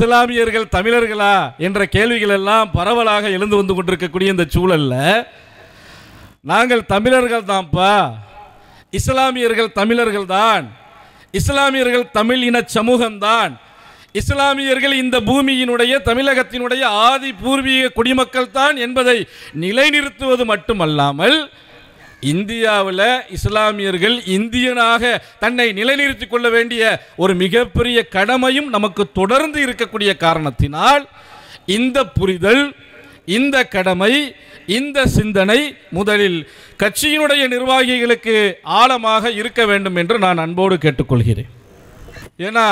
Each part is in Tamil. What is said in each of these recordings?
இஸ்லாமியர்கள் தமிழர்களா என்ற கேள்விகள் எல்லாம் பரவலாக எழுந்து வந்து கொண்டிருக்கக்கூடிய இந்த சூழல்ல நாங்கள் தமிழர்கள் தான்ப்பா, இஸ்லாமியர்கள் தமிழர்கள் தான், இஸ்லாமியர்கள் தமிழ் இன சமூகம்தான், இஸ்லாமியர்கள் இந்த பூமியினுடைய தமிழகத்தினுடைய ஆதி பூர்வீக குடிமக்கள் தான் என்பதை நிலைநிறுத்துவது மட்டுமல்லாமல் இந்தியாவில் இஸ்லாமியர்கள் இந்தியனாக தன்னை நிலைநிறுத்திக் கொள்ள வேண்டிய ஒரு மிகப்பெரிய கடமையும் நமக்கு தொடர்ந்து இருக்கக்கூடிய காரணத்தினால் இந்த புரிதல், இந்த கடமை, இந்த சிந்தனை முதலில் கட்சியினுடைய நிர்வாகிகளுக்கு ஆழமாக இருக்க வேண்டும் என்று நான் அன்போடு கேட்டுக்கொள்கிறேன். ஏன்னா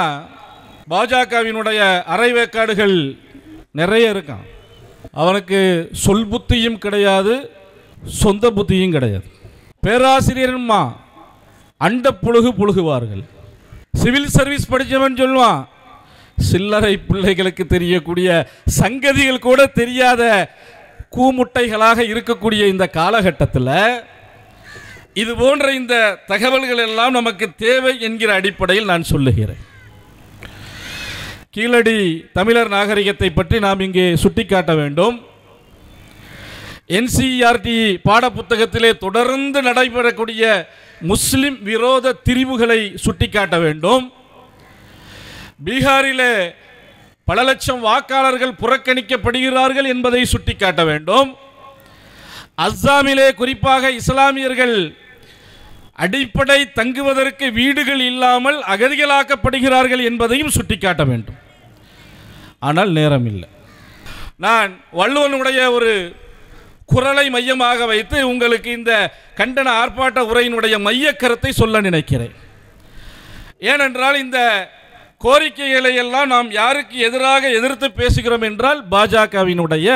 பாஜகவினுடைய அரைவேக்காடுகள் நிறைய இருக்கான். அவனுக்கு சொல் புத்தியும் கிடையாது, சொந்த புத்தியும் கிடையாது. பேராசிரியர்மா அண்ட புழுகு புழுகுவார்கள். சிவில் சர்வீஸ் படித்தவன் சொல்லுவான், சில்லறை பிள்ளைகளுக்கு தெரியக்கூடிய சங்கதிகள் கூட தெரியாத கூமுட்டைகளாக இருக்கக்கூடிய இந்த காலகட்டத்தில் இது போன்ற இந்த தகவல்கள் எல்லாம் நமக்கு தேவை என்கிற அடிப்படையில் நான் சொல்லுகிறேன். கீழடி தமிழர் நாகரிகத்தை பற்றி நாம் இங்கே சுட்டிக்காட்ட வேண்டும். NCERT பாடப்புத்தகத்திலே தொடர்ந்து நடைபெறக்கூடிய முஸ்லிம் விரோத திரிவுகளை சுட்டிக்காட்ட வேண்டும். பீகாரிலே பல லட்சம் வாக்காளர்கள் புறக்கணிக்கப்படுகிறார்கள் என்பதை சுட்டிக்காட்ட வேண்டும். அஸ்ஸாமிலே குறிப்பாக இஸ்லாமியர்கள் அடிப்படை தங்குவதற்கு வீடுகள் இல்லாமல் அகதிகளாக்கப்படுகிறார்கள் என்பதையும் சுட்டிக்காட்ட வேண்டும். ஆனால் நேரம் இல்லை. நான் வள்ளுவனுடைய ஒரு குரலை மையமாக வைத்து உங்களுக்கு இந்த கண்டன ஆர்ப்பாட்ட உரையினுடைய மைய கருத்தை சொல்ல நினைக்கிறேன். ஏனென்றால் இந்த கோரிக்கைகளை எல்லாம் நாம் யாருக்கு எதிராக எதிர்த்து பேசுகிறோம் என்றால் பாஜகவினுடைய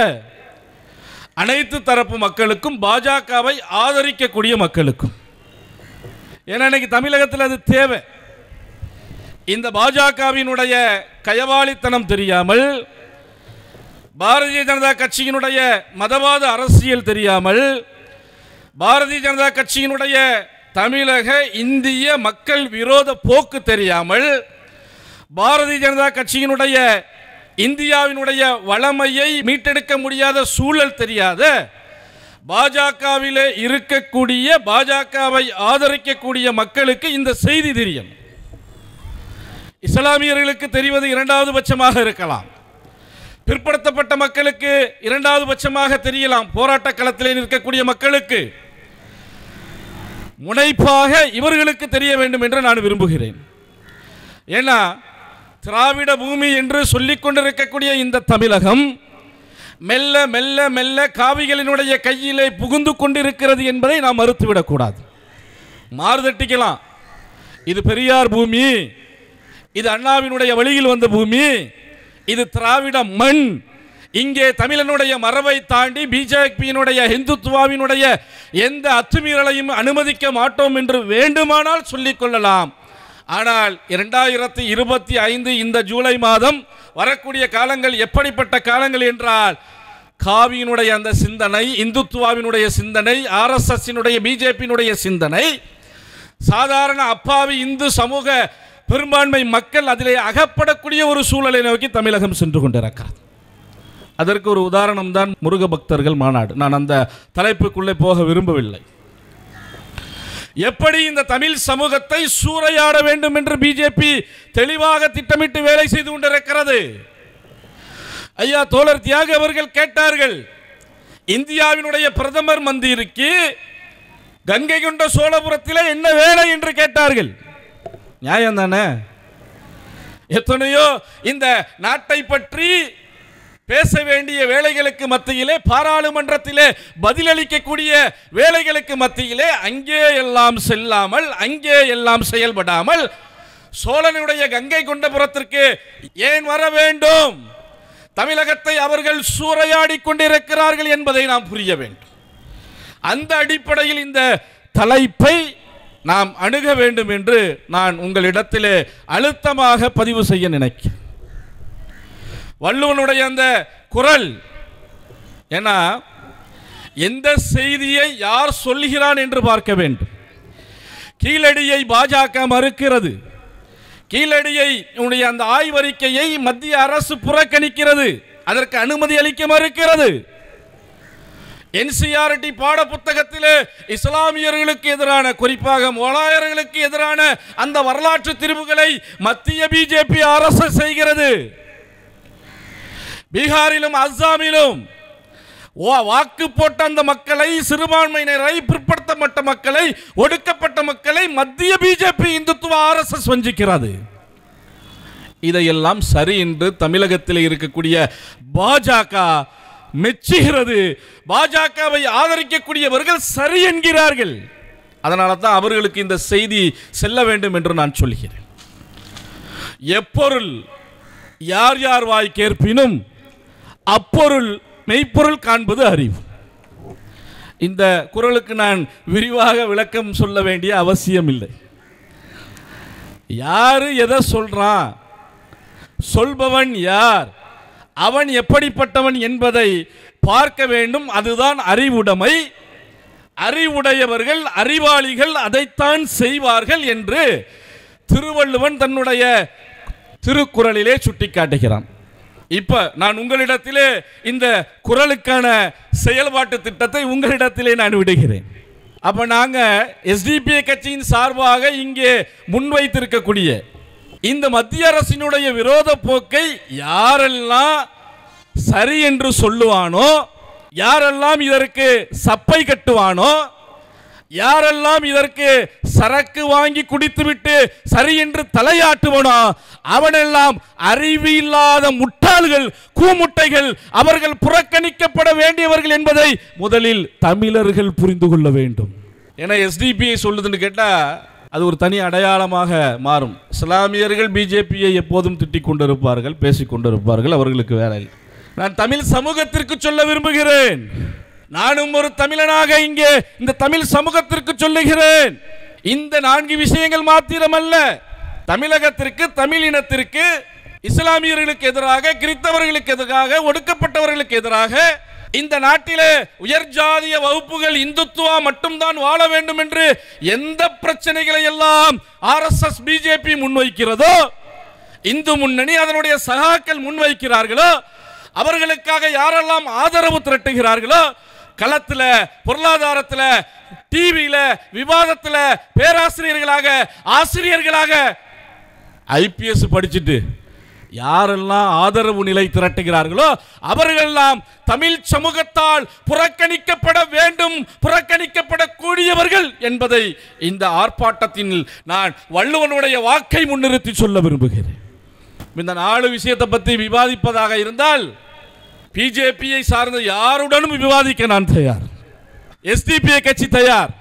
அனைத்து தரப்பு மக்களுக்கும், பாஜகவை ஆதரிக்கக்கூடிய மக்களுக்கும். ஏன்னா இன்னைக்கு தமிழகத்தில் அது தேவை. இந்த பாஜகவினுடைய கயவாளித்தனம் தெரியாமல், பாரதிய ஜனதா கட்சியினுடைய மதவாத அரசியல் தெரியாமல், பாரதிய ஜனதா கட்சியினுடைய தமிழக இந்திய மக்கள் விரோத போக்கு தெரியாமல், பாரதிய ஜனதா கட்சியினுடைய இந்தியாவினுடைய வளமையை மீட்டெடுக்க முடியாத சூழல் தெரியாத பாஜகவிலே இருக்கக்கூடிய, பாஜகவை ஆதரிக்கக்கூடிய மக்களுக்கு இந்த செய்தி தெரியும். இஸ்லாமியர்களுக்கு தெரிவது இரண்டாவது பட்சமாக இருக்கலாம், பிற்படுத்தப்பட்ட மக்களுக்கு இரண்டாவது பட்சமாக தெரியலாம், போராட்ட களத்திலே நிற்கக்கூடிய மக்களுக்கு. முனைப்பாக இவர்களுக்கு தெரிய வேண்டும் என்று நான் விரும்புகிறேன். ஏன்னா திராவிட பூமி என்று சொல்லிக் கொண்டிருக்கக்கூடிய இந்த தமிழகம் மெல்ல மெல்ல மெல்ல காவிகளினுடைய கையிலே புகுந்து கொண்டிருக்கிறது என்பதை நாம் மறுத்துவிடக்கூடாது. மாறுதட்டிக்கலாம், இது பெரியார் பூமி, இது அண்ணாவினுடைய வழியில் வந்த பூமி, இது திராவிட மண், இங்கே தமிழனுடைய மரபை தாண்டி பிஜேபியினுடைய இந்துத்துவாவினுடைய எந்த அத்துமீறலையும் அனுமதிக்க மாட்டோம் என்று வேண்டுமானால் சொல்லிக் கொள்ளலாம். ஆனால் 2025 இந்த ஜூலை மாதம் வரக்கூடிய காலங்கள் எப்படிப்பட்ட காலங்கள் என்றால், காவியினுடைய அந்த சிந்தனை, இந்துத்துவாவினுடைய சிந்தனை, RSSனுடைய பிஜேபியினுடைய சிந்தனை, சாதாரண அப்பாவி இந்து சமூக பெரும்பான்மை மக்கள் அதிலே அகப்படக்கூடிய ஒரு சூழலை நோக்கி தமிழகம் சென்று கொண்டிருக்கிறது. அதற்கு ஒரு உதாரணம் தான் முருக பக்தர்கள் மாநாடு. நான் அந்த தலைப்புக்குள்ளே போக விரும்பவில்லை. எப்படி இந்த தமிழ் சமூகத்தை சூறையாட வேண்டும் என்று பிஜேபி தெளிவாக திட்டமிட்டு வேலை செய்து கொண்டிருக்கிறது. ஐயா தோழர் தியாகி அவர்கள் கேட்டார்கள், இந்தியாவினுடைய பிரதமர் மந்திரிக்கு கங்கை கொண்ட சோழபுரத்தில் என்ன வேலை என்று கேட்டார்கள். நியாயம் தானே? எத்தனையோ இந்த நாட்டை பற்றி பேச வேண்டிய வேலைகளுக்கு மத்தியிலே, பாராளுமன்றத்திலே பதிலளிக்கக்கூடிய வேலைகளுக்கு மத்தியிலே அங்கே எல்லாம் செல்லாமல், அங்கே எல்லாம் செயல்படாமல் சோழனுடைய கங்கை கொண்டபுரத்திற்கு ஏன் வர வேண்டும்? தமிழகத்தை அவர்கள் சூறையாடி கொண்டிருக்கிறார்கள் என்பதை நாம் புரிய வேண்டும். அந்த அடிப்படையில் இந்த தலைப்பை நாம் அணுக வேண்டும் என்று நான் உங்களிடத்திலே அழுத்தமாக பதிவு செய்ய நினைக்கிறேன். வள்ளுவனுடைய அந்த குரல், ஏன்னா எந்த செய்தியை யார் சொல்கிறான் என்று பார்க்க வேண்டும். கீழடியை பாஜக மறுக்கிறது, கீழடியை அந்த ஆய்வறிக்கையை மத்திய அரசு புறக்கணிக்கிறது, அதற்கு அனுமதி அளிக்க மறுக்கிறது. NCERT பாட புத்தகத்திலே இஸ்லாமியர்களுக்கு எதிரான, குறிப்பாக மொலாயர்களுக்கு எதிரான அந்த வரலாற்று திரிவுகளை மத்திய பிஜேபி அரசு செய்கிறது. பீகாரிலும் அஸ்ஸாமிலும் வாக்கு போட்ட அந்த மக்களை, சிறுபான்மையினரை, பிற்படுத்தப்பட்ட மக்களை, ஒடுக்கப்பட்ட மக்களை மத்திய பிஜேபி இந்துத்துவ RSS வஞ்சிக்கிறது. இதையெல்லாம் சரி என்று தமிழகத்தில் இருக்கக்கூடிய பாஜக மெச்சுகிறது. பாஜகவை ஆதரிக்கக்கூடியவர்கள் சரி என்கிறார்கள். அதனால தான் அவர்களுக்கு இந்த செய்தி செல்ல வேண்டும் என்று நான் சொல்கிறேன். எப்பொருள் யார் யார் வாய் கேட்பினும் அப்பொருள் மெய்ப்பொருள் காண்பது அறிவு. இந்த குறளுக்கு நான் விரிவாக விளக்கம் சொல்ல வேண்டிய அவசியம் இல்லை. யாரு எதை சொல்றான், சொல்பவன் யார், அவன் எப்படிப்பட்டவன் என்பதை பார்க்க வேண்டும். அதுதான் அறிவுடைமை. அறிவுடையவர்கள், அறிவாளிகள் அதைத்தான் செய்வார்கள் என்று திருவள்ளுவன் தன்னுடைய திருக்குறளிலே சுட்டிக்காட்டுகிறான். இப்ப நான் உங்களிடத்திலே இந்த குறளுக்கான செயல்பாட்டு திட்டத்தை உங்களிடத்திலே நான் விடுகிறேன். அப்ப நாங்க SDPI கட்சியின் சார்பாக இங்கே முன்வைத்திருக்கக்கூடிய இந்த மத்திய அரசினுடைய விரோத போக்கை யாரெல்லாம் சரி என்று சொல்லுவானோ, யாரெல்லாம் இதற்கு சப்பை கட்டுவானோ, யாரெல்லாம் இதற்கு சரக்கு வாங்கி குடித்துவிட்டு சரி என்று தலையாட்டுவனோ, அவனெல்லாம் அறிவு இல்லாத முட்டாள்கள், கூமுட்டைகள். அவர்கள் புறக்கணிக்கப்பட வேண்டியவர்கள் என்பதை முதலில் தமிழர்கள் புரிந்து கொள்ள வேண்டும். ஏன்னா SDPI சொல்லுதுன்னு கேட்டா அது ஒரு தனி அடையாளமாக மாறும். இஸ்லாமியர்கள் பிஜேபியை எப்போதும் திட்டிக் கொண்டிருப்பார்கள், பேசிக் கொண்டிருப்பார்கள், அவர்களுக்கு வேலை இல்லை. நான் தமிழ் சமூகத்திற்கு சொல்ல விரும்புகிறேன். நானும் ஒரு தமிழனாக இங்கே இந்த தமிழ் சமூகத்திற்கு சொல்லுகிறேன். இந்த 4 விஷயங்கள் மாத்திரமல்ல, தமிழகத்திற்கு, தமிழ் இனத்திற்கு, இஸ்லாமியர்களுக்கு எதிராக, கிறிஸ்தவர்களுக்கு எதிராக, ஒடுக்கப்பட்டவர்களுக்கு எதிராக இந்த நாட்டிலே உயர் ஜாதிய வகுப்புகள் இந்துத்துவா மட்டும்தான் வாழ வேண்டும் என்று எந்த பிரச்சனைகளை எல்லாம் RSS பிஜேபி முன்வைக்கிறதோ, இந்து முன்னணி அதனுடைய சகாக்கள் முன்வைக்கிறார்களோ, அவர்களுக்காக யாரெல்லாம் ஆதரவு திரட்டுகிறார்களோ, களத்தில், பொருளாதாரத்தில், டிவியில, விவாதத்தில், பேராசிரியர்களாக, ஆசிரியர்களாக, IPS படிச்சுட்டு யாரெல்லாம் ஆதரவு நிலை திரட்டுகிறார்களோ அவர்களெல்லாம் தமிழ் சமூகத்தால் புறக்கணிக்கப்பட வேண்டும், புறக்கணிக்கப்படக்கூடியவர்கள் என்பதை இந்த ஆர்ப்பாட்டத்தில் நான் வள்ளுவனுடைய வாக்கை முன்னிறுத்தி சொல்ல விரும்புகிறேன். இந்த 4 விஷயத்தை பற்றி விவாதிப்பதாக இருந்தால் பிஜேபியை சார்ந்த யாருடனும் விவாதிக்க நான் தயார். SDPI கட்சி தயார்.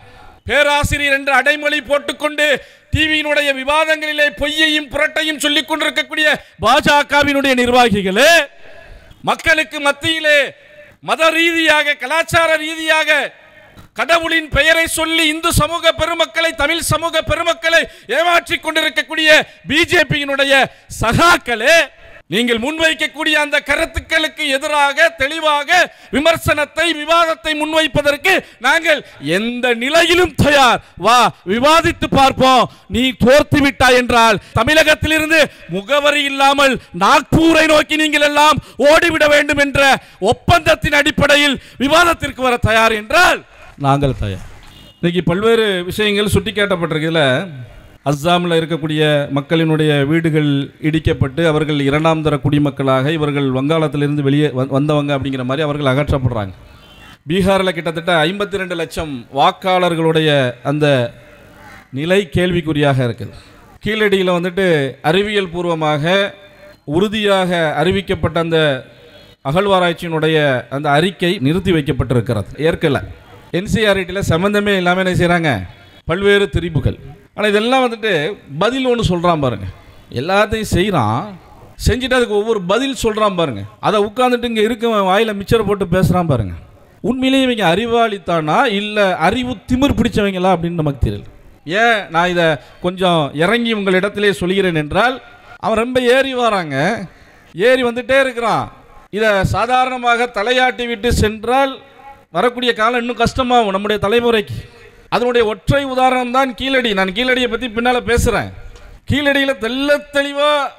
பேராசிரியர் என்று அடைமொழி போட்டுக்கொண்டு டிவியினுடைய விவாதங்களிலே பொய்யையும் புரட்டையும் சொல்லிக் கொண்டிருக்கக்கூடிய பாஜகவினுடைய நிர்வாகிகளே, மக்களுக்கு மத்தியிலே மத ரீதியாக, கலாச்சார ரீதியாக கடவுளின் பெயரை சொல்லி இந்து சமூக பெருமக்களை, தமிழ் சமூக பெருமக்களை ஏமாற்றிக் கொண்டிருக்கக்கூடிய பிஜேபியினுடைய சகாக்களே, நீங்கள் முன்வைக்கக்கூடிய அந்த கருத்துக்களுக்கு எதிராக தெளிவாக விமர்சனத்தை, விவாதத்தை முன்வைப்பதற்கு நாங்கள் எந்த நிலையிலும் தயார். வா, விவாதித்து பார்ப்போம். நீ தோர்த்து விட்டாய் என்றால் தமிழகத்திலிருந்து முகவரி இல்லாமல் நாக்பூரை நோக்கி நீங்கள் எல்லாம் ஓடிவிட வேண்டும் என்ற ஒப்பந்தத்தின் அடிப்படையில் விவாதத்திற்கு வர தயார் என்றால் நாங்கள் தயார். இன்னைக்கு பல்வேறு விஷயங்கள் சுட்டிக்காட்டப்பட்டிருக்குதுல. அஸ்ஸாமில் இருக்கக்கூடிய மக்களினுடைய வீடுகள் இடிக்கப்பட்டு அவர்கள் 2ஆம் தர குடிமக்களாக, இவர்கள் வங்காளத்திலிருந்து வெளியே வந்தவங்க அப்படிங்கிற மாதிரி அவர்கள் அகற்றப்படுறாங்க. பீகாரில் கிட்டத்தட்ட 52 லட்சம் வாக்காளர்களுடைய அந்த நிலை கேள்விக்குறியாக இருக்குது. கீழடியில் வந்துட்டு அறிவியல் பூர்வமாக உறுதியாக அறிவிக்கப்பட்ட அந்த அகழ்வாராய்ச்சியினுடைய அந்த அறிக்கை நிறுத்தி வைக்கப்பட்டிருக்கிறது, ஏற்கலை. NCERTயில் சம்மந்தமே இல்லாமல் என்ன செய்கிறாங்க, பல்வேறு திரிப்புகள். ஆனால் இதெல்லாம் வந்துட்டு பதில் ஒன்று சொல்கிறான் பாருங்க. எல்லாத்தையும் செய்கிறான், செஞ்சுட்டு அதுக்கு ஒவ்வொரு பதில் சொல்கிறான் பாருங்க. அதை உட்காந்துட்டு இங்கே இருக்க வாயில் மிச்சரை போட்டு பேசுகிறான் பாருங்க. உண்மையிலேயே இவங்க அறிவாளித்தானா இல்லை அறிவு திமிர் பிடிச்சவங்களா அப்படின்னு நமக்கு தெரியல. ஏன் நான் இதை கொஞ்சம் இறங்கி உங்களிடத்திலே சொல்கிறேன் என்றால், அவன் ரொம்ப ஏறி வராங்க, ஏறி வந்துட்டே இருக்கிறான். இதை சாதாரணமாக தலையாட்டி விட்டு சென்றால் வரக்கூடிய காலம் இன்னும் கஷ்டமாகும் நம்முடைய தலைமுறைக்கு. அதனுடைய ஒற்றை உதாரணம் தான் கீழடி. நான் கீழடியை பற்றி பின்னால் பேசுகிறேன். கீழடியில் தெள்ள தெளிவாக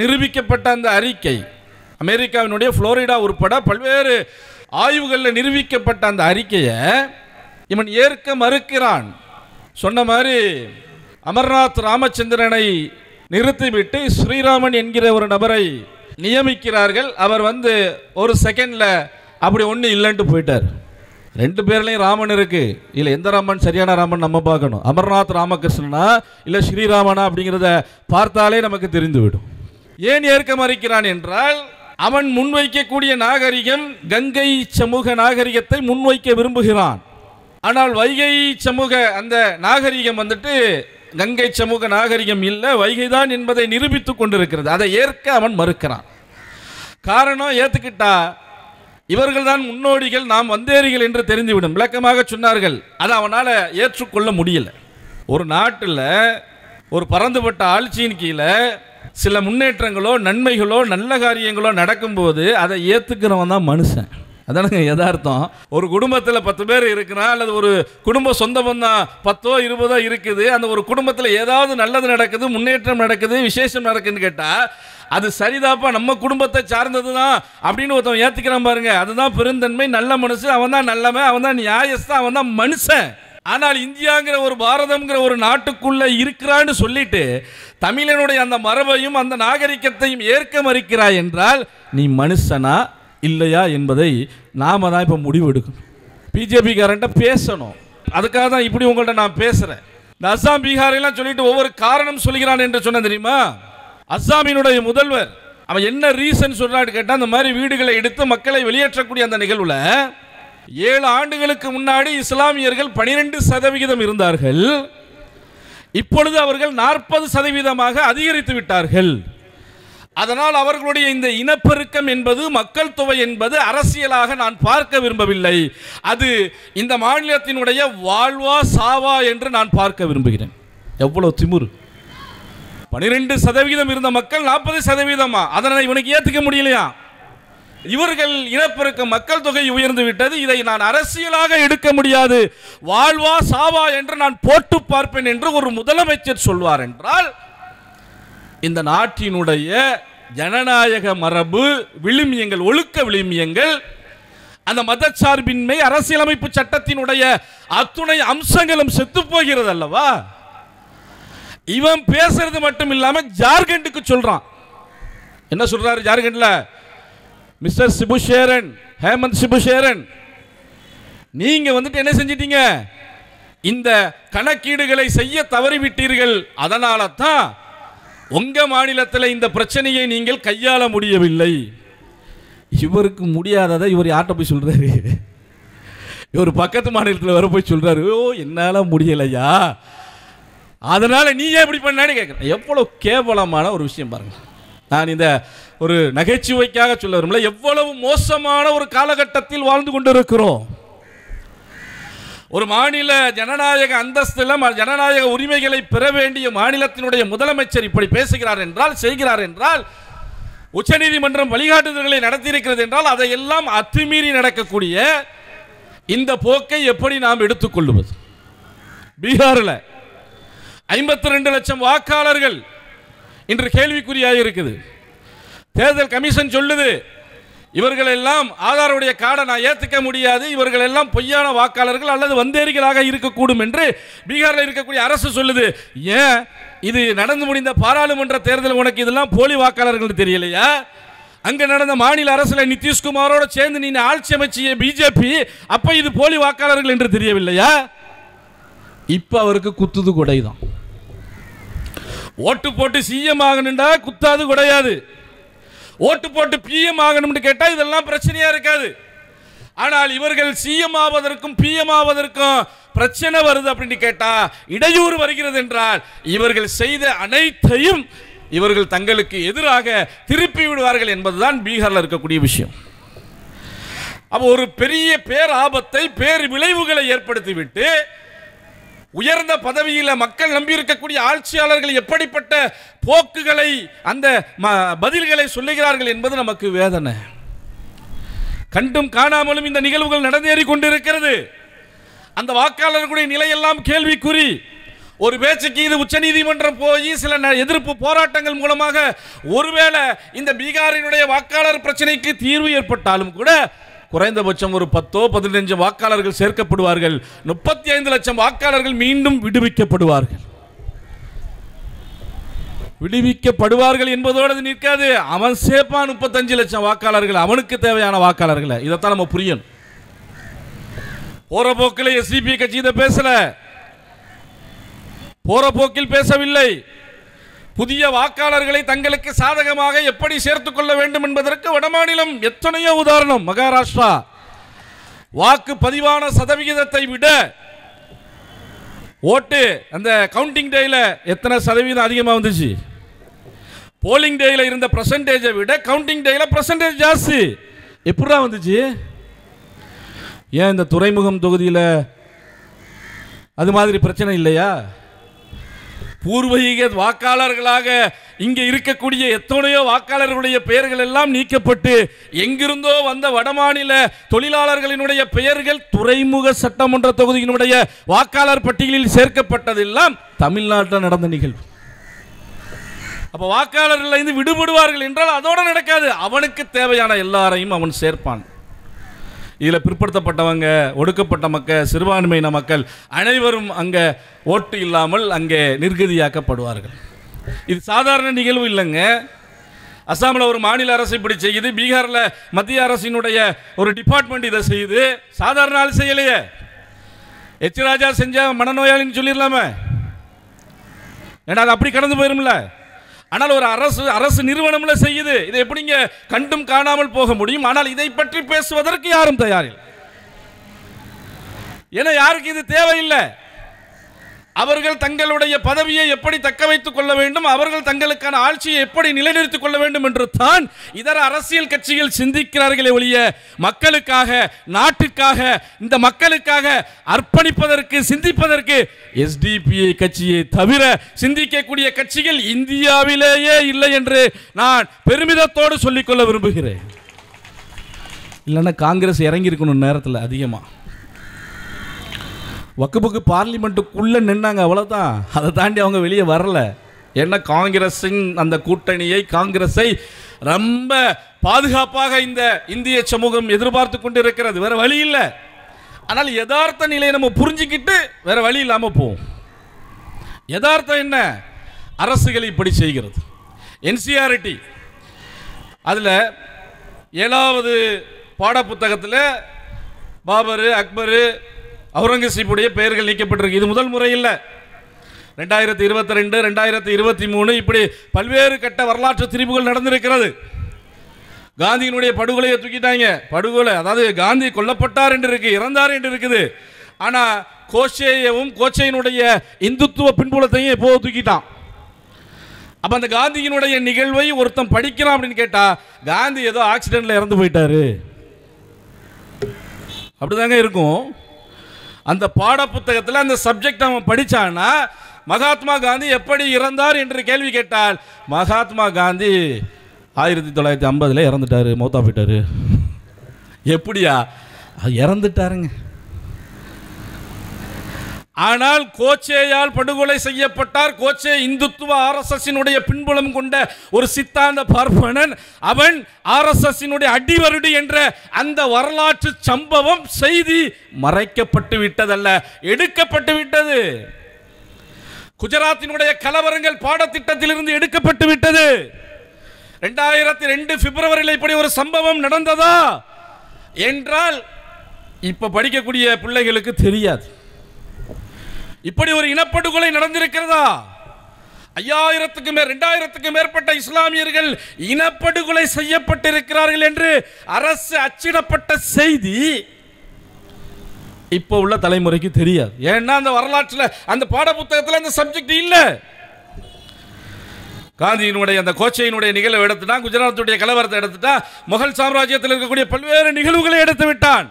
நிரூபிக்கப்பட்ட அந்த அறிக்கை, அமெரிக்காவினுடைய புளோரிடா உட்பட பல்வேறு ஆய்வுகளில் நிரூபிக்கப்பட்ட அந்த அறிக்கையை இவன் ஏற்க மறுக்கிறான். சொன்ன மாதிரி அமர்நாத் ராமச்சந்திரனை நிறுத்திவிட்டு ஸ்ரீராமன் என்கிற ஒரு நபரை நியமிக்கிறார்கள். அவர் ஒரு செகண்டில் அப்படி ஒன்றும் இல்லைன்ட்டு போயிட்டார். ரெண்டு பேர்லையும் ராமன் இருக்கு. இல்லை எந்த ராமன் சரியான ராமன் நம்ம பார்க்கணும். அமர்நாத் ராமகிருஷ்ணனா இல்லை ஸ்ரீராமனா அப்படிங்கிறத பார்த்தாலே நமக்கு தெரிந்துவிடும். ஏன் ஏற்க மறுக்கிறான் என்றால், அவன் முன்வைக்கக்கூடிய நாகரிகம் கங்கை சமூக நாகரிகத்தை முன்வைக்க விரும்புகிறான். ஆனால் வைகை சமூக அந்த நாகரிகம் கங்கை சமூக நாகரிகம் இல்லை, வைகை தான் என்பதை நிரூபித்துக் கொண்டிருக்கிறது. அதை ஏற்க அவன் மறுக்கிறான். காரணம், ஏற்றுக்கிட்டா இவர்கள் தான் முன்னோடிகள், நாம் வந்தேரிகள் என்று தெரிந்துவிடும். விளக்கமாக சொன்னார்கள். அதை அவனால் ஏற்றுக்கொள்ள முடியல. ஒரு நாட்டில் ஒரு பரந்துபட்ட ஆட்சியின் கீழே சில முன்னேற்றங்களோ நன்மைகளோ நல்ல காரியங்களோ நடக்கும்போது அதை ஏற்றுக்கிறவன் தான் மனுஷன். அதானுங்க யதார்த்தம். ஒரு குடும்பத்தில் 10 பேர் இருக்கிறான், அல்லது ஒரு குடும்ப சொந்த பந்தம் 10 20 இருக்குது. அந்த ஒரு குடும்பத்தில் ஏதாவது நல்லது நடக்குது, முன்னேற்றம் நடக்குது, விசேஷம் நடக்குதுன்னு கேட்டால் அது சரிதாப்பா, நம்ம குடும்பத்தை சார்ந்தது தான் அப்படின்னு ஒருத்தன் ஏற்றுக்கிறான் பாருங்க. அதுதான் பெருந்தன்மை, நல்ல மனுஷன், அவன் தான் நல்லவன், அவன் தான் நியாயஸ்தான், அவன் தான் மனுஷன். ஆனால் இந்தியாங்கிற ஒரு பாரதம்ங்கிற ஒரு நாட்டுக்குள்ள இருக்கிறான்னு சொல்லிட்டு தமிழனுடைய அந்த மரபையும் அந்த நாகரிகத்தையும் ஏற்க மறுக்கிறாய் என்றால் நீ மனுஷனா இல்லையா என்பதை நாம தான் இப்போ முடிவு எடுக்கணும். பிஜேபிக்காரன்ட்ட பேசணும். அதுக்காக தான் இப்படி உங்கள்கிட்ட நான் பேசுகிறேன். இந்த அஸ்ஸாம் பீகாரெல்லாம் சொல்லிட்டு ஒவ்வொரு காரணம் சொல்கிறான் என்று சொன்ன தெரியுமா? அஸ்ஸாமினுடைய முதல்வர் அவன் என்ன ரீசன் சொல்றான்னு கேட்டால், அந்த மாதிரி வீடுகளை எடுத்து மக்களை வெளியேற்றக்கூடிய அந்த நிகழ்வுல 7 ஆண்டுகளுக்கு முன்னாடி இஸ்லாமியர்கள் 12% இருந்தார்கள். இப்பொழுது அவர்கள் 40% அதிகரித்து விட்டார்கள். அதனால் அவர்களுடைய இந்த இனப்பெருக்கம் என்பது, மக்கள் தொகை என்பது அரசியலாக நான் பார்க்க விரும்பவில்லை. அது இந்த மாநிலத்தினுடைய வாழ்வா சாவா என்று நான் பார்க்க விரும்புகிறேன். எவ்வளவு திமிரு! 12% இருந்த மக்கள் 40%. அதனை இவனுக்கு ஏற்றுக்க முடியலையா? இவர்கள் இனப்பெருக்கம், மக்கள் தொகை உயர்ந்து விட்டது, இதை நான் அரசியலாக எடுக்க முடியாது, வாழ்வா சாவா என்று நான் போட்டு பார்ப்பேன் என்று ஒரு முதலமைச்சர் சொல்வார் என்றால், இந்த நாட்டினுடைய ஜனநாயக மரபு விழுமியங்கள், ஒழுக்க விழுமியங்கள், அந்த மதச்சார்பின்மை, அரசியலமைப்பு சட்டத்தினுடைய அத்துணை அம்சங்களும் செத்து போகிறது அல்லவா? இவன் பேசுறது மட்டும் இல்லாம ஜார்க்கண்டுக்கு சொல்றான். என்ன சொல்றாரு ஜார்க்கண்ட்ல? மிஸ்டர் சிபுசேரன், ஹேமந்த் சிபுசேரன், நீங்க என்ன செஞ்சிட்டீங்க? இந்த கணக்கீடுகளை செய்ய தவறிவிட்டீர்கள். அதனால தான் உங்க மாநிலத்தில் இந்த பிரச்சனையை நீங்கள் கையாள முடியவில்லை. இவருக்கு முடியாததை இவர் யார்கிட்ட போய் சொல்றாரு? இவர் பக்கத்து மாநிலத்தில் வர போய் சொல்றாரு, ஓ என்னால முடியலையா, அதனால நீ ஏன் இப்படி பண்ணான்னு கேட்குறேன். எவ்வளவு கேவலமான ஒரு விஷயம் பாருங்க. நான் இந்த ஒரு நகைச்சுவைக்காக சொல்ல விரும்பல, எவ்வளவு மோசமான ஒரு காலகட்டத்தில் வாழ்ந்து கொண்டிருக்கிறோம். ஒரு மாநில ஜனநாயக அந்தஸ்தில் ஜனநாயக உரிமைகளை பெற வேண்டிய மாநிலத்தினுடைய முதலமைச்சர் இப்படி பேசுகிறார் என்றால், செய்கிறார் என்றால், உச்சநீதிமன்றம் வழிகாட்டுதல்களை நடத்தியிருக்கிறது என்றால், அதையெல்லாம் அத்துமீறி நடக்கக்கூடிய இந்த போக்கை எப்படி நாம் எடுத்துக்கொள்வது? பீகாரில் 52 லட்சம் வாக்காளர்கள் இன்று கேள்விக்குறியாக இருக்குது. தேர்தல் கமிஷன் சொல்லுது, இவர்கள் எல்லாம் ஆதாருடைய கார்டை நான் ஏற்றுக்க முடியாது, இவர்கள் எல்லாம் பொய்யான வாக்காளர்கள் அல்லது வந்தேரிகளாக இருக்கக்கூடும் என்று பீகாரில் இருக்கக்கூடிய அரசு சொல்லுது. ஏன் இது நடந்து முடிந்த பாராளுமன்ற தேர்தல் உனக்கு இதெல்லாம் போலி வாக்காளர்கள் தெரியலையா? அங்கே நடந்த மாநில அரசில் நிதிஷ்குமாரோட சேர்ந்து நீ ஆட்சி அமைச்சிய பிஜேபி, அப்ப இது போலி வாக்காளர்கள் என்று தெரியவில்லையா? இப்ப அவருக்கு குத்துது கொடைதான். ஓட்டு போட்டு சிஎம் ஆகணும்டா குத்தாது கொடையாது. ஓட்டு போட்டு பிஎம் ஆகணும்னு கேட்டா இதெல்லாம் பிரச்சனையா இருக்காது. ஆனால் இவர்கள் சிஎம் ஆவதற்கும் பிஎம் ஆவதற்கும் பிரச்சனை வருது அப்படின்னு கேட்டா, இடையூறு வருகிறது என்றால், இவர்கள் செய்த அனைத்தையும் இவர்கள் தங்களுக்கு எதிராக திருப்பி விடுவார்கள் என்பதுதான் பீகாரில் இருக்கக்கூடிய விஷயம். அப்போ ஒரு பெரிய பேர் ஆபத்தை, பேர் விளைவுகளை ஏற்படுத்திவிட்டு உயர்ந்த பதவியில் மக்கள் நம்பியிருக்கக்கூடிய ஆட்சியாளர்கள் எப்படிப்பட்ட போக்குகளை, அந்த பதில்களை சொல்லுகிறார்கள் என்பது நமக்கு வேதனை. கண்டும் காணாமலும் இந்த நிகழ்வுகள் நடந்தேறி கொண்டிருக்கிறது. அந்த வாக்காளர்களுடைய நிலையெல்லாம் கேள்விக்குறி. ஒரு பேச்சுக்கு இது உச்சநீதிமன்றம் போய் சில எதிர்ப்பு போராட்டங்கள் மூலமாக ஒருவேளை இந்த பீகாரினுடைய வாக்காளர் பிரச்சனைக்கு தீர்வு ஏற்பட்டாலும் கூட குறைந்தபட்சம் ஒரு 10-15 வாக்காளர்கள் சேர்க்கப்படுவார்கள். 35 லட்சம் வாக்காளர்கள் மீண்டும் விடுவிக்கப்படுவார்கள். என்பதோடு நிற்காது. அவன் சேர்ப்பான் 35 லட்சம் வாக்காளர்கள், அவனுக்கு தேவையான வாக்காளர்களை. இதைத்தான் நம்ம புரியணும். போற போக்கில் எஸ்டிபி கட்சி இதை பேசல, போற போக்கில் பேசவில்லை. புதிய வாக்காளர்களை தங்களுக்கு சாதகமாக எப்படி சேர்த்துக் கொள்ள வேண்டும் என்பதற்கு வடமாநிலம் எத்தனையோ உதாரணம். மகாராஷ்டிரா வாக்கு பதிவான சதவிகிதத்தை விட ஓட்டு அந்த கவுண்டிங் டேல எத்தனை சதவீதம் அதிகமாக வந்துச்சு? போலிங் டேல இருந்த பெர்சன்டேஜை விட கவுண்டிங் டேல பெர்சன்டேஜ் ஜாஸ்தி. எப்படா வந்துச்சு? ஏன் இந்த துறைமுகம் தொகுதியில் அது மாதிரி பிரச்சனை இல்லையா? பூர்வீக வாக்காளர்களாக இங்கே இருக்கக்கூடிய எத்தனையோ வாக்காளர்களுடைய பெயர்கள் எல்லாம் நீக்கப்பட்டு எங்கிருந்தோ வந்த வடமாநில தொழிலாளர்களினுடைய பெயர்கள் துறைமுக சட்டமன்ற தொகுதியினுடைய வாக்காளர் பட்டியலில் சேர்க்கப்பட்டதெல்லாம் தமிழ்நாட்டில் நடந்த நிகழ்வு. அப்போ வாக்காளர்கள் இருந்து விடுபடுவார்கள் என்றால் அதோடு நடக்காது. அவனுக்கு தேவையான எல்லாரையும் அவன் சேர்ப்பான். இதில் பிற்படுத்தப்பட்டவங்க, ஒடுக்கப்பட்ட மக்கள், சிறுபான்மையின மக்கள் அனைவரும் அங்கே ஓட்டு இல்லாமல் அங்கே நிர்கதியாக்கப்படுவார்கள். இது சாதாரண நிகழ்வு இல்லைங்க. அசாமில் ஒரு மாநில அரசு இப்படி செய்யுது, பீகாரில் மத்திய அரசினுடைய ஒரு டிபார்ட்மெண்ட் இதை செய்யுது. சாதாரண ஆள் செய்யலையே. எச் ராஜா செஞ்ச மனநோயாளின்னு சொல்லிடலாமே, ஏன்னா அது அப்படி கடந்து போயிரும்ல. ஆனால் ஒரு அரசு நிறுவனம்ல செய்யுது. இதை எப்படிங்க கண்டும் காணாமல் போக முடியும்? ஆனால் இதை பற்றி பேசுவதற்கு யாரும் தயாரில்லை. ஏன்னா யாருக்கு இது தேவையில்லை. அவர்கள் தங்களுடைய பதவியை எப்படி தக்க வைத்துக் கொள்ள வேண்டும், அவர்கள் தங்களுக்கான ஆட்சியை எப்படி நிலைநிறுத்திக் கொள்ள வேண்டும் என்று தான் இதர அரசியல் கட்சிகள் சிந்திக்கிறார்களே ஒழிய மக்களுக்காக, நாட்டுக்காக, இந்த மக்களுக்காக அர்ப்பணிப்பதற்கு, சிந்திப்பதற்கு எஸ்டிபிஐ கட்சியை தவிர சிந்திக்கக்கூடிய கட்சிகள் இந்தியாவிலேயே இல்லை என்று நான் பெருமிதத்தோடு சொல்லிக்கொள்ள விரும்புகிறேன். இல்லைன்னா காங்கிரஸ் இறங்கி இருக்கணும் நேரத்தில் அதிகமாக. வக்குப்புக்கு பார்லிமெண்ட்டுக்குள்ளே நின்னாங்க, அவ்வளோதான். அதை தாண்டி அவங்க வெளியே வரல. ஏன்னா காங்கிரஸின் அந்த கூட்டணியை, காங்கிரஸை ரொம்ப பாதுகாப்பாக இந்த இந்திய சமூகம் எதிர்பார்த்து கொண்டு இருக்கிறது. வேற வழி இல்லை. ஆனால் யதார்த்த நிலையை நம்ம புரிஞ்சுக்கிட்டு வேற வழி இல்லாமல் போவோம். யதார்த்தம் என்ன? அரசுகள் இப்படி செய்கிறது. என்சிஆர்டி அதில் 7வது பாடப்புத்தகத்தில் பாபர், அக்பர், அவுரங்கசீப்புடைய பெயர்கள் நீக்கப்பட்டிருக்கு. இது முதல் முறை இல்லை. 2022, 2023 இப்படி பல்வேறு கட்ட வரலாற்று திரிவுகள் நடந்திருக்கிறது. காந்தியினுடைய படுகொலையை தூக்கிட்டாங்க. படுகொலை, அதாவது காந்தி கொல்லப்பட்டார் என்று இருக்கு, இறந்தார் என்று இருக்குது. ஆனால் கோட்சேயவும் கோட்சேயினுடைய இந்துத்துவ பின்புலத்தையும் எப்போது தூக்கிட்டான். அப்போ அந்த காந்தியினுடைய நிகழ்வை ஒருத்தன் படிக்கிறான் அப்படின்னு கேட்டால், காந்தி ஏதோ ஆக்சிடென்ட்ல இறந்து போயிட்டாரு அப்படிதாங்க இருக்கும். அந்த பாட புத்தகத்தில் அந்த சப்ஜெக்ட் அவன் படித்தான்னா, மகாத்மா காந்தி எப்படி இறந்தார் என்று கேள்வி கேட்டால், மகாத்மா காந்தி 1950 இறந்துட்டாரு, மௌத்தா போயிட்டாரு. எப்படியா? இறந்துட்டாருங்க. ஆனால் கோட்சேயால் படுகொலை செய்யப்பட்டார். கோட்சே இந்துத்துவ ஆர்எஸ்எஸ்னுடைய பின்புலம் கொண்ட ஒரு சித்தாந்த பார்ப்பனன். அவன் ஆர்எஸ்எஸ்னுடைய அடிவருடி என்ற அந்த வரலாற்று சம்பவம் செய்தி மறைக்கப்பட்டு விட்டதல்ல, எடுக்கப்பட்டு விட்டது. குஜராத்தினுடைய கலவரங்கள் பாடத்திட்டத்திலிருந்து எடுக்கப்பட்டு விட்டது. 2002 பிப்ரவரியில் இப்படி ஒரு சம்பவம் நடந்ததா என்றால் இப்ப படிக்கக்கூடிய பிள்ளைகளுக்கு தெரியாது. இப்படி ஒரு இனப்படுகொலை நடந்திருக்கிறதா? 2000க்கும் மேற்பட்ட இஸ்லாமியர்கள் இனப்படுகொலை செய்யப்பட்டிருக்கிறார்கள் என்று அரசு அச்சிடப்பட்ட செய்தி இப்போ உள்ள தலைமுறைக்கு தெரியாது. ஏன்னா அந்த வரலாற்றில், அந்த பாட புத்தகத்தில் அந்த சப்ஜெக்ட் இல்லை. காந்தியினுடைய அந்த கோட்சேயினுடைய நிகழ்வை எடுத்துட்டான், குஜராத்துடைய கலவரத்தை எடுத்துட்டான், முகல் சாம்ராஜ்யத்தில் இருக்கக்கூடிய பல்வேறு நிகழ்வுகளை எடுத்து விட்டான்.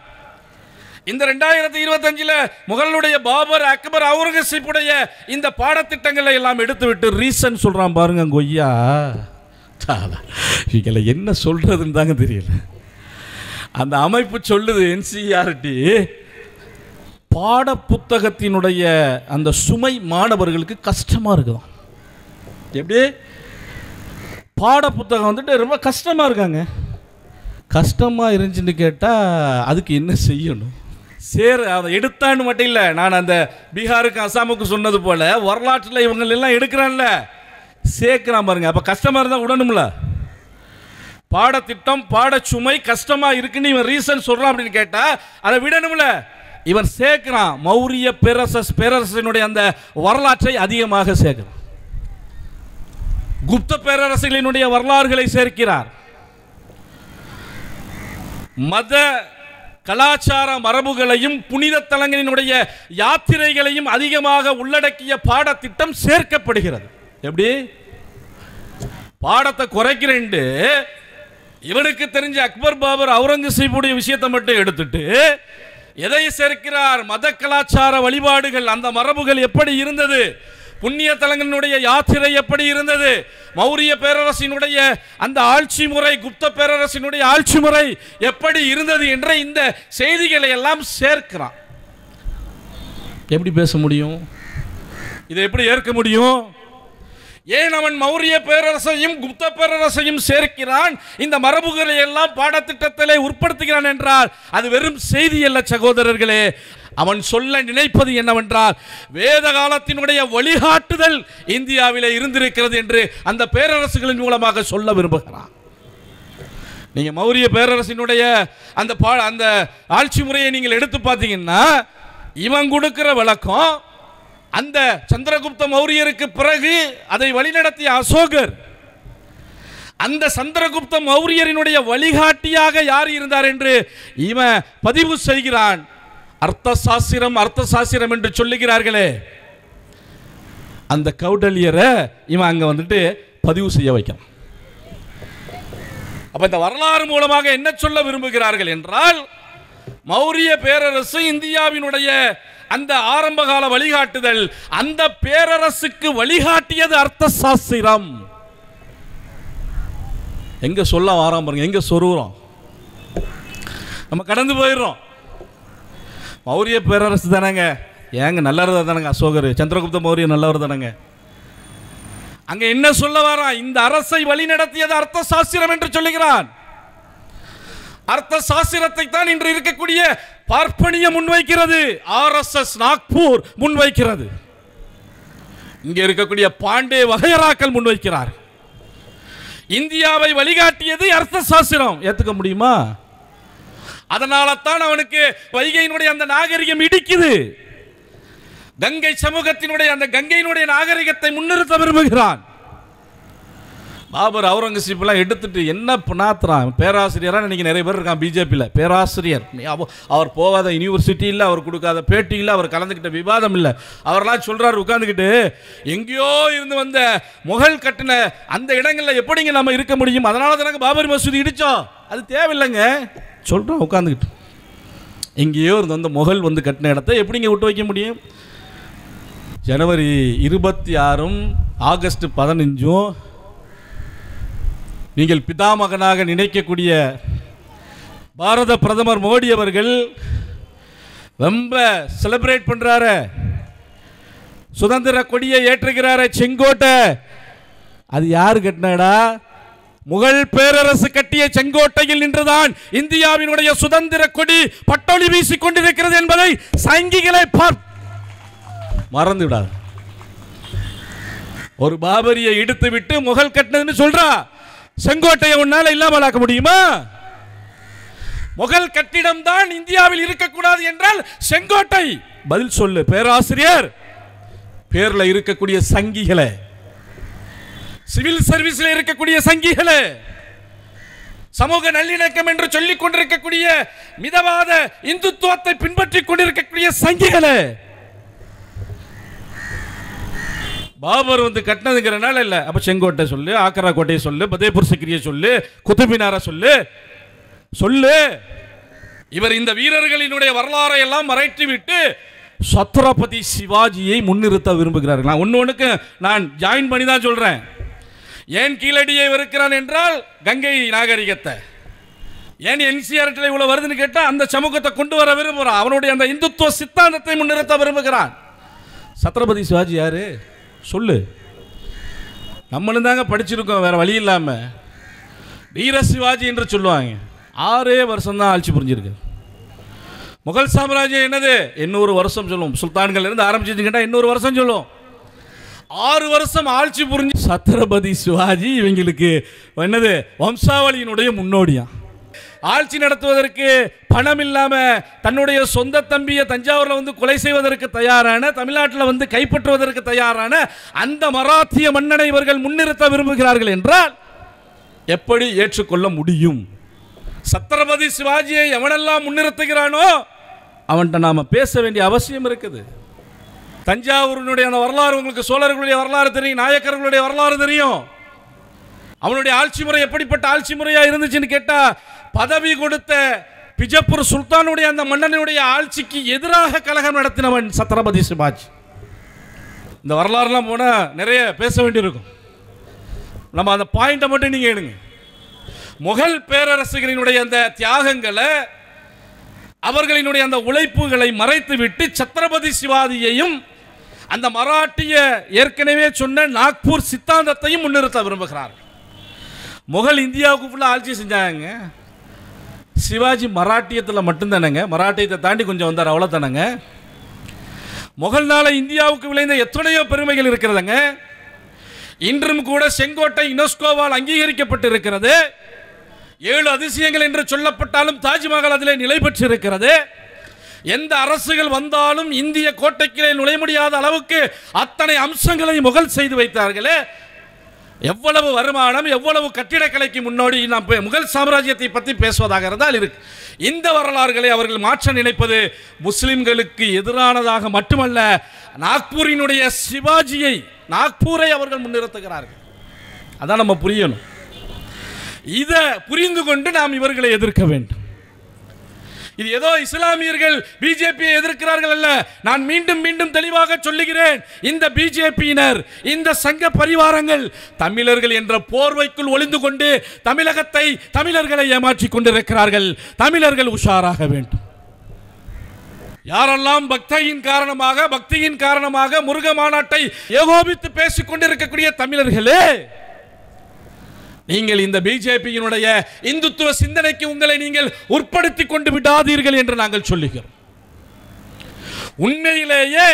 இந்த 2025 முகலுடைய பாபர், அக்பர், அவுரங்கசீப்புடைய இந்த பாடத்திட்டங்களை எல்லாம் எடுத்துவிட்டு ரீசன் சொல்றான் பாருங்க. கொய்யா இதில் என்ன சொல்றதுன்னு தாங்க தெரியல. அந்த அமைப்பு சொல்லுது, என்சிஆர்டி பாட புத்தகத்தினுடைய அந்த சுமை மாணவர்களுக்கு கஷ்டமாக இருக்குதான். எப்படி பாட புத்தகம் வந்துட்டு ரொம்ப கஷ்டமாக இருக்காங்க. கஷ்டமாக இருந்துச்சுன்னு கேட்டால் அதுக்கு என்ன செய்யணும்? அதை எடுத்தான்னு மட்டும் இல்லை, நான் அந்த பீகாருக்கு அசாமுக்கு சொன்னது போல் வரலாற்றில் இவங்களெல்லாம் எடுக்கிறான்ல, சேர்க்கிறான் பாருங்க. அப்போ கஷ்டமாக இருந்தால் விடணும்ல. பாடத்திட்டம் பாடச்சுமை கஷ்டமாக இருக்குன்னு இவன் ரீசன் சொல்கிறான் அப்படின்னு கேட்டால் அதை விடணும்ல. இவன் சேர்க்கிறான். மௌரிய பேரரசினுடைய அந்த வரலாற்றை அதிகமாக சேர்க்கிறான். குப்த பேரரசுகளினுடைய வரலாறுகளை சேர்க்கிறார். மத கலாச்சார மரபுகளையும் புனித தலங்களினுடைய யாத்திரைகளையும் அதிகமாக உள்ளடக்கிய பாடத்திட்டம் சேர்க்கப்படுகிறது. எப்படி பாடத்தை குறைக்கிறேன்ட்டு இவனுக்கு தெரிஞ்ச அக்பர் பாபர் அவுரங்கசீபுடைய விஷயத்தை மட்டும் எடுத்துட்டு எதை சேர்க்கிறார்? மத கலாச்சார வழிபாடுகள், அந்த மரபுகள் எப்படி இருந்தது, புண்ணிய தலங்களினுடைய யாத்திரை எப்படி இருந்தது, மௌரிய பேரரசினுடைய அந்த ஆட்சி முறை, குப்த பேரரசினுடைய ஆட்சி முறை எப்படி இருந்தது என்ற இந்த செய்திகளை எல்லாம் சேர்க்கிறான். எப்படி பேச முடியும்? இதை எப்படி ஏற்க முடியும்? ஏன் அவன் மௌரிய பேரரசையும் குப்த பேரரசையும் சேர்க்கிறான், இந்த மரபுகளை எல்லாம் பாடத்திட்டத்திலே உட்படுத்துகிறான் என்றால் அது வெறும் செய்தி அல்ல சகோதரர்களே. அவன் சொல்ல நினைப்பது என்னவென்றால் வேத காலத்தினுடைய வழிகாட்டுதல் இந்தியாவிலே இருந்திருக்கிறது என்று அந்த பேரரசுகளின் மூலமாக சொல்ல விரும்புகிறான். நீங்க மௌரிய பேரரசினுடைய அந்த ஆட்சி முறையை நீங்கள் எடுத்து பார்த்தீங்கன்னா இவன் கொடுக்கிற விளக்கம் அந்த சந்திரகுப்த மௌரியருக்கு பிறகு அதை வழிநடத்திய அசோகர், அந்த சந்திரகுப்த மௌரியரினுடைய வழிகாட்டியாக யார் இருந்தார் என்று இவன் பதிவு செய்கிறான். அர்த்தசாஸ்திரம் என்று சொல்லுகிறார்களே, அந்த கௌடல்யரை இவன் அங்க வந்துட்டு பதிவு செய்ய வைக்கிறான். அப்ப இந்த வரலாறு மூலமாக என்ன சொல்ல விரும்புகிறார்கள் என்றால், மௌரிய பேரரசு இந்தியாவினுடைய அந்த ஆரம்பகால வழிகாட்டுதல், அந்த பேரரசுக்கு வழிகாட்டியது அர்த்தசாஸ்திரம். எங்க சொல்ல வாராம் பாருங்க, எங்க சொருகிறோம், நம்ம கடந்து போயிடுறோம். மௌரிய பேரரசு தானங்க, ஏங்க நல்லவர் தானங்க அசோகர், சந்திரகுப்த மௌரிய நல்லவர் தானங்க. அங்க என்ன சொல்ல வாரான்? இந்த அரசை வழி நடத்தியது அர்த்தசாஸ்திரம் என்று சொல்லுகிறான். அர்த்த சாஸ்திரத்தை தான் இன்று இருக்கக்கூடிய பார்ப்பனிய முன்வைக்கிறது, ஆர்எஸ்எஸ் நாக்பூர் முன்வைக்கிறது, இங்க இருக்கக்கூடிய பாண்டே வகையராக்கள் முன்வைக்கிறார். இந்தியாவை வழிகாட்டியது அர்த்த சாஸ்திரம். ஏத்துக்க முடியுமா? அதனால தான் அவனுக்கு வைகையினுடைய அந்த நாகரிகம் இடிக்குது. கங்கை சமூகத்தினுடைய அந்த கங்கையினுடைய நாகரிகத்தை முன்னிறுத்த விரும்புகிறான். பாபர் அவுரங்கசீப்லாம் எடுத்துட்டு என்ன பண்ணாத்துறான்? பேராசிரியராக இன்னைக்கு நிறைய பேர் இருக்கான் பிஜேபியில். பேராசிரியர், அவர் போகாத யூனிவர்சிட்டி இல்லை, அவர் கொடுக்காத பேட்டி இல்லை, அவர் கலந்துக்கிட்ட விவாதம் இல்லை. அவரெல்லாம் சொல்கிறார் உட்காந்துக்கிட்டு, எங்கேயோ இருந்து வந்த முகல் கட்டின அந்த இடங்களில் எப்படிங்க நம்ம இருக்க முடியும்? அதனால தானே பாபரி மசூதி இடித்தோம். அது தேவையில்லைங்க சொல்கிறோம் உட்காந்துக்கிட்டு. எங்கேயோ இருந்து வந்த முகல் வந்து கட்டின இடத்த எப்படிங்க விட்டு வைக்க முடியும்? ஜனவரி 26 ஆகஸ்ட் 15 நீங்கள் பிதாமகனாக நினைக்கக்கூடிய பாரத பிரதமர் மோடி அவர்கள் ரொம்ப செலிப்ரேட் பண்றாரு, சுதந்திர கொடியை ஏற்றுகிறாரு. செங்கோட்டை அது யாரு கட்டினடா? முகல் பேரரசு கட்டிய செங்கோட்டையில் நின்றுதான் இந்தியாவினுடைய சுதந்திர கொடி பட்டொளி வீசிக் கொண்டிருக்கிறது என்பதை சங்கிகளை மறந்து விடாது. ஒரு பாபரியை இடித்து விட்டு முகல் கட்டினதுன்னு சொல்றா, செங்கோட்டையை உன்னால இல்லாமல் ஆக்க முடியுமா? முகல் கட்டிடம் தான் இந்தியாவில் இருக்கக்கூடாது என்றால் செங்கோட்டை. பதில் சொல்லு பேராசிரியர். பேர்ல இருக்கக்கூடிய சங்கிகளே, சிவில் சர்வீஸ்ல இருக்கக்கூடிய சங்கிகளே, சமூக நல்லிணக்கம் என்று சொல்லிக் கொண்டிருக்கக்கூடிய மிதவாத இந்துத்துவத்தை பின்பற்றிக் கொண்டிருக்கக்கூடிய சங்கிகளே, பாபர் வந்து கட்டினதுங்கிறனால இல்லை. அப்போ செங்கோட்டை சொல்லு, ஆக்ரா கோட்டையை சொல்லு, பதேபூர் சிக்ரியை சொல்லு, குத்துபினாரை சொல்லு சொல்லு. இவர் இந்த வீரர்களினுடைய வரலாறை எல்லாம் மறைத்து விட்டு சத்ரபதி சிவாஜியை முன்னிறுத்த விரும்புகிறார்கள். நான் ஒன்று நான் ஜாயின் பண்ணி தான் சொல்கிறேன். ஏன் கீழடியை வெறுக்கிறான் என்றால் கங்கை நாகரிகத்தை, ஏன் என்சிஆர்டியில் இவ்வளவு வருதுன்னு கேட்டால் அந்த சமூகத்தை கொண்டு வர விரும்புகிறான். அவனுடைய அந்த இந்துத்துவ சித்தாந்தத்தை முன்னிறுத்த விரும்புகிறான். சத்ரபதி சிவாஜி யாரு சொல்லு? நம்மளும் தாங்க படிச்சிருக்கோம், வேற வழி இல்லாமல். வீர சிவாஜி என்று சொல்லுவாங்க. 6 வருஷம் தான் ஆட்சி புரிஞ்சிருக்கு. முகல் சாம்ராஜ்யம் என்னது 800 வருஷம் சொல்லுவோம். சுல்தான்கள் இருந்து ஆரம்பிச்சு கேட்டால் 800 வருஷம் சொல்லுவோம். 6 வருஷம் ஆட்சி புரிஞ்சு சத்ரபதி சிவாஜி இவங்களுக்கு என்னது வம்சாவளியினுடைய முன்னோடியா. ஆட்சி நடத்துவதற்கு பணம் இல்லாம தன்னுடைய சொந்த தம்பியை தஞ்சாவூர்ல வந்து கொலை செய்வதற்கு தயாரான, தமிழ்நாட்டில் வந்து கைப்பற்றுவதற்கு தயாரான அந்த மராத்திய மன்னனை இவர்கள் முன்னிறுத்த விரும்புகிறார்கள் என்றால் எப்படி ஏற்றுக்கொள்ள முடியும்? சத்ரபதி சிவாஜியை எவனெல்லாம் முன்னிறுத்துகிறானோ அவன்கிட்ட நாம பேச வேண்டிய அவசியம் இருக்குது. தஞ்சாவூரினுடைய அந்த வரலாறு உங்களுக்கு, சோழர்களுடைய வரலாறு தெரியும், நாயக்கர்களுடைய வரலாறு தெரியும். அவனுடைய ஆட்சி முறை எப்படிப்பட்ட ஆட்சி முறையா இருந்துச்சுன்னு கேட்டா, பதவி கொடுத்த பிஜப்பூர் சுல்தானுடைய அந்த மன்னனுடைய ஆட்சிக்கு எதிராக கலகம் நடத்தினவன் சத்ரபதி சிவாஜி. இந்த வரலாறுலாம் போனா நிறைய பேச வேண்டியிருக்கும். நம்ம அந்த பாயிண்டை மட்டும் நீங்க எடுங்க. முகல் பேரரசுகளினுடைய அந்த தியாகங்களை, அவர்களினுடைய அந்த உழைப்புகளை மறைத்துவிட்டு சத்ரபதி சிவாஜியையும் அந்த மராட்டிய ஏற்கனவே சொன்ன நாக்பூர் சித்தாந்தத்தையும் முன்னிறுத்த விரும்புகிறார்கள். முகல் இந்தியாவுக்கு ஃபுல்லாக ஆட்சி செஞ்சாங்க. சிவாஜி மராட்டியத்தில் மட்டும்தானங்க, மராட்டியத்தை தாண்டி கொஞ்சம் வந்தார், அவ்வளோதானங்க. முகல்னால இந்தியாவுக்கு விளைந்த எத்தனையோ பெருமைகள் இருக்கிறதுங்க. இன்றும் கூட செங்கோட்டை யுனெஸ்கோவால் அங்கீகரிக்கப்பட்டிருக்கிறது. 7 அதிசயங்கள் என்று சொல்லப்பட்டாலும் தாஜ்மஹால் அதிலே நிலை பெற்றிருக்கிறது. எந்த அரசுகள் வந்தாலும் இந்திய கோட்டைக்குள்ளே நுழைய முடியாத அளவுக்கு அத்தனை அம்சங்களை முகல் செய்து வைத்தார்களே. எவ்வளவு வருமானம், எவ்வளவு கட்டிடக்கலைக்கு முன்னோடி நாம் முகல் சாம்ராஜ்யத்தை பற்றி பேசுவதாக இருந்தால் இருக்கு. இந்த வரலாறுகளை அவர்கள் மாற்ற நினைப்பது முஸ்லிம்களுக்கு எதிரானதாக மட்டுமல்ல, நாக்பூரினுடைய சிவாஜியை, நாக்பூரை அவர்கள் முன்னிறுத்துகிறார்கள். அதான் நம்ம புரியணும். இதை புரிந்து கொண்டு நாம் இவர்களை எதிர்க்க வேண்டும். இது ஏதோ இஸ்லாமியர்கள் பிஜேபியை எதிர்க்கிறார்கள் அல்ல. நான் மீண்டும் மீண்டும் தெளிவாக சொல்லுகிறேன், இந்த பிஜேபியினர், இந்த சங்க பரிவாரங்கள் தமிழர்கள் என்ற போர்வைக்குள் ஒளிந்து கொண்டு தமிழகத்தை, தமிழர்களை ஏமாற்றிக் கொண்டிருக்கிறார்கள். தமிழர்கள் உஷாராக வேண்டும். யாரெல்லாம் பக்தியின் காரணமாக முருக மாநாட்டை ஏகோபித்து பேசிக் கொண்டிருக்கக்கூடிய தமிழர்களே, நீங்கள் இந்த பிஜேபியினுடைய இந்துத்துவ சிந்தனைக்கு உங்களை நீங்கள் உட்படுத்திக் கொண்டு விடாதீர்கள் என்று நாங்கள் சொல்லுகிறோம். உண்மையிலேயே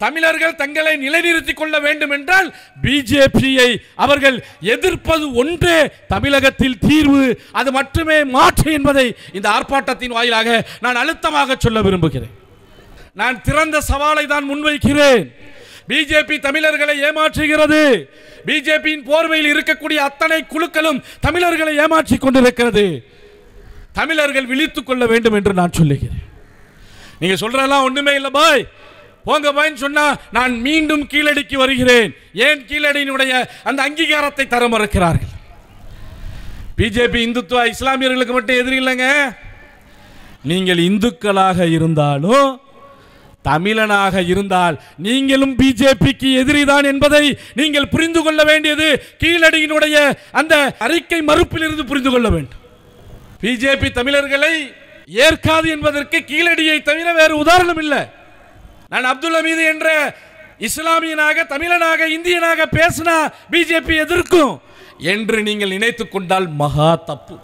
தமிழர்கள் தங்களை நிலைநிறுத்திக் கொள்ள வேண்டும் என்றால் பிஜேபியை அவர்கள் எதிர்ப்பது ஒன்றே தமிழகத்தில் தீர்வு, அது மட்டுமே மாற்று என்பதை இந்த ஆர்ப்பாட்டத்தின் வாயிலாக நான் அழுத்தமாக சொல்ல விரும்புகிறேன். நான் திறந்த சவாலை தான் முன்வைக்கிறேன். பிஜேபி தமிழர்களை ஏமாற்றுகிறது. பிஜேபியின் போர்வையில் இருக்கக்கூடிய அத்தனை குழுக்களும் தமிழர்களை ஏமாற்றிக் கொண்டிருக்கிறது. தமிழர்கள் விழித்துக் கொள்ள வேண்டும் என்று நான் சொல்லுகிறேன். நீங்க சொல்றதெல்லாம் ஒண்ணுமே இல்லை பாய், போங்க பாய்ன்னு சொன்னா நான் மீண்டும் கீழடிக்கு வருகிறேன். ஏன் கீழடியினுடைய அந்த அங்கீகாரத்தை தர மறுக்கிறார்கள்? பிஜேபி இந்துத்துவ இஸ்லாமியர்களுக்கு மட்டும் எதிரி இல்லைங்க. நீங்கள் இந்துக்களாக இருந்தாலும் தமிழனாக இருந்தால் நீங்களும் பிஜேபிக்கு எதிரிதான் என்பதை நீங்கள் புரிந்து கொள்ள வேண்டியது கீழடியினுடைய அந்த அறிக்கை மறுப்பிலிருந்து புரிந்து கொள்ள வேண்டும். பிஜேபி தமிழர்களை ஏற்காது என்பதற்கு கீழடியை தவிர வேறு உதாரணம் இல்லை. நான் அப்துல் ஹமீது என்ற இஸ்லாமியனாக, தமிழனாக, இந்தியனாக பேசினா பிஜேபி எதிர்க்கும் என்று நீங்கள் நினைத்துக் கொண்டால் மகா தப்பு.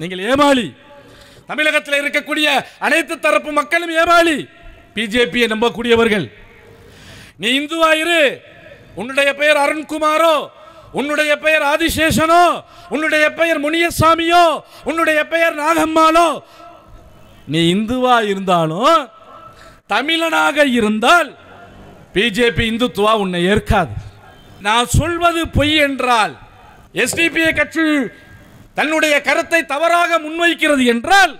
நீங்கள் ஏமாளி. தமிழகத்தில் இருக்கக்கூடிய அனைத்து தரப்பு மக்களும் ஏமாளி. பிஜேபியை நம்பக்கூடியவர்கள். நீ இந்துவாயிரு, உன்னுடைய பெயர் அருண்குமாரோ, உன்னுடைய பெயர் ஆதிசேஷனோ, உன்னுடைய பெயர் முனியசாமியோ, உன்னுடைய பெயர் நாகம்மாளோ, நீ இந்துவா இருந்தாலும் தமிழனாக இருந்தால் பிஜேபி இந்துத்துவா உன்னை ஏற்காது. நான் சொல்வது பொய் என்றால், எஸ்டிபிஐ கட்சி தன்னுடைய கருத்தை தவறாக முன்வைக்கிறது என்றால்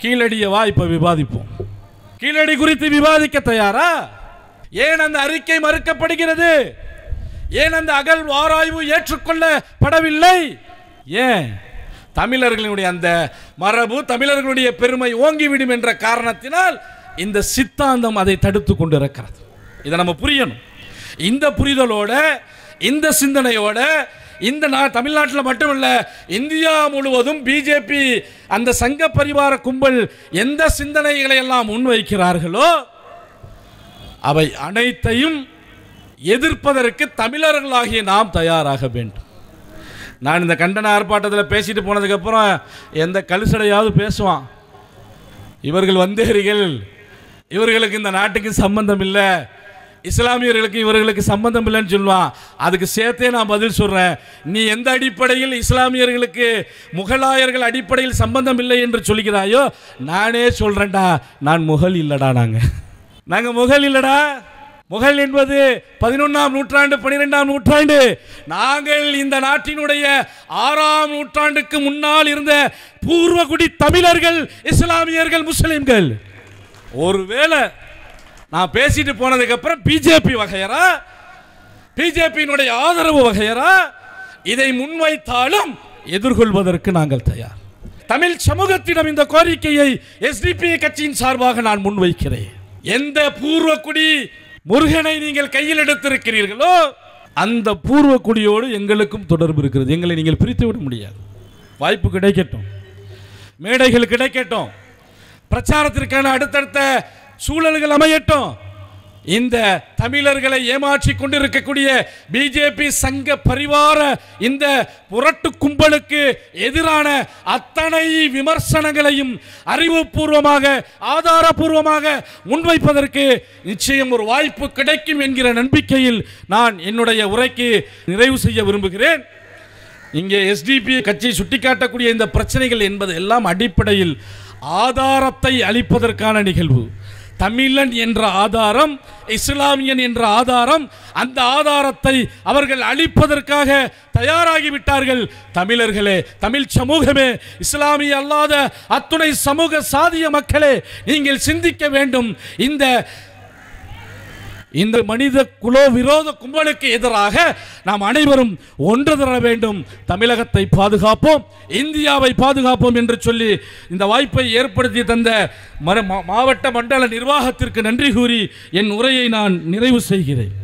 கீழடிய வாய்ப்பை விவாதிப்போம். கீழடி குறித்து விவாதிக்க தயாரா? ஏன் அந்த அறிக்கை மறுக்கப்படுகிறது? ஏன் அந்த அகல் ஆராய்வு ஏற்றுக்கொள்ளப்படவில்லை? ஏன்? தமிழர்களுடைய அந்த மரபு, தமிழர்களுடைய பெருமை ஓங்கிவிடும் என்ற காரணத்தினால் இந்த சித்தாந்தம் அதை தடுத்து கொண்டிருக்கிறது. இதை நம்ம புரியணும். இந்த புரிதலோட, இந்த சிந்தனையோட இந்த தமிழ்நாட்டில் மட்டுமல்ல, இந்தியா முழுவதும் பிஜேபி அந்த சங்க பரிவார கும்பல் எந்த சிந்தனைகளை எல்லாம் முன்வைக்கிறார்களோ அவை அனைத்தையும் எதிர்ப்பதற்கு தமிழர்களாகிய நாம் தயாராக வேண்டும். நான் இந்த கண்டன ஆர்ப்பாட்டத்தில் பேசிட்டு போனதுக்கப்புறம் எந்த கலுசடையாவது பேசுவான், இவர்கள் வந்தேரிகள், இவர்களுக்கு இந்த நாட்டுக்கு சம்பந்தம் இல்லை, இஸ்லாமியர்களுக்கு இவர்களுக்கு சம்பந்தம் இல்லைன்னு சொல்லுவான். அதுக்கு சேர்த்தே நான் பதில் சொல்கிறேன். நீ எந்த அடிப்படையில் இஸ்லாமியர்களுக்கு முகலாயர்கள் அடிப்படையில் சம்பந்தம் இல்லை என்று சொல்கிறாயோ, நானே சொல்கிறேன்டா, நான் முகல் இல்லைடா. நாங்கள் முகல் இல்லைடா. முகல் என்பது 11ஆம் நூற்றாண்டு 12ஆம் நூற்றாண்டு. நாங்கள் இந்த நாட்டினுடைய 6ஆம் நூற்றாண்டுக்கு முன்னால் இருந்த பூர்வகுடி தமிழர்கள், இஸ்லாமியர்கள், முஸ்லிம்கள். ஒருவேளை நான் பேசிட்டு போனதுக்கு அப்புறம் பிஜேபி வகையரா, பிஜேபியினுடைய ஆதரவு வகையரா இதை முன்வைத்தாலும் எதிர்கொள்வதற்கு நாங்கள் தயார். தமிழ் சமூகத்திடம் இந்த கோரிக்கையை SDP கட்சியின் சார்பாக நான் முன்வைக்கிறேன். எந்த பூர்வகுடி முருகனை நீங்கள் கையில் எடுத்திருக்கிறீர்களோ அந்த பூர்வகுடியோடு எங்களுக்கும் தொடர்பு இருக்கிறது. எங்களை நீங்கள் பிரித்து விட முடியாது. வாய்ப்பு கிடைக்கட்டும், மேடைகள் கிடைக்கட்டும், பிரச்சாரத்திற்கான அடுத்தடுத்த சூழல்கள் அமையட்டும். இந்த தமிழர்களை ஏமாற்றி கொண்டிருக்கக்கூடிய பிஜேபி சங்க பரிவார இந்த புரட்டு கும்பலுக்கு எதிரான அத்தனை விமர்சனங்களையும் அறிவுபூர்வமாக ஆதாரபூர்வமாக முன்வைப்பதற்கு நிச்சயம் ஒரு வாய்ப்பு கிடைக்கும் என்கிற நம்பிக்கையில் நான் என்னுடைய உரைக்கு நிறைவு செய்ய விரும்புகிறேன். இங்கே SDP கட்சி சுட்டிக்காட்டக்கூடிய இந்த பிரச்சனைகள் என்பது எல்லாம் அடிப்படையில் ஆதாரத்தை அளிப்பதற்கான நிகழ்வு. தமிழன் என்ற ஆதாரம், இஸ்லாமியன் என்ற ஆதாரம், அந்த ஆதாரத்தை அவர்கள் அளிப்பதற்காக தயாராகிவிட்டார்கள். தமிழர்களே, தமிழ் சமூகமே, இஸ்லாமிய அல்லாத அத்துணை சமூக சாதிய மக்களே, நீங்கள் சிந்திக்க வேண்டும். இந்த மனித குலோ விரோத கும்பலுக்கு எதிராக நாம் அனைவரும் ஒன்று தர வேண்டும். தமிழகத்தை பாதுகாப்போம், இந்தியாவை பாதுகாப்போம் என்று சொல்லி இந்த வாய்ப்பை ஏற்படுத்தி தந்த மாவட்ட மண்டல நிர்வாகத்திற்கு நன்றி கூறி என் உரையை நான் நிறைவு செய்கிறேன்.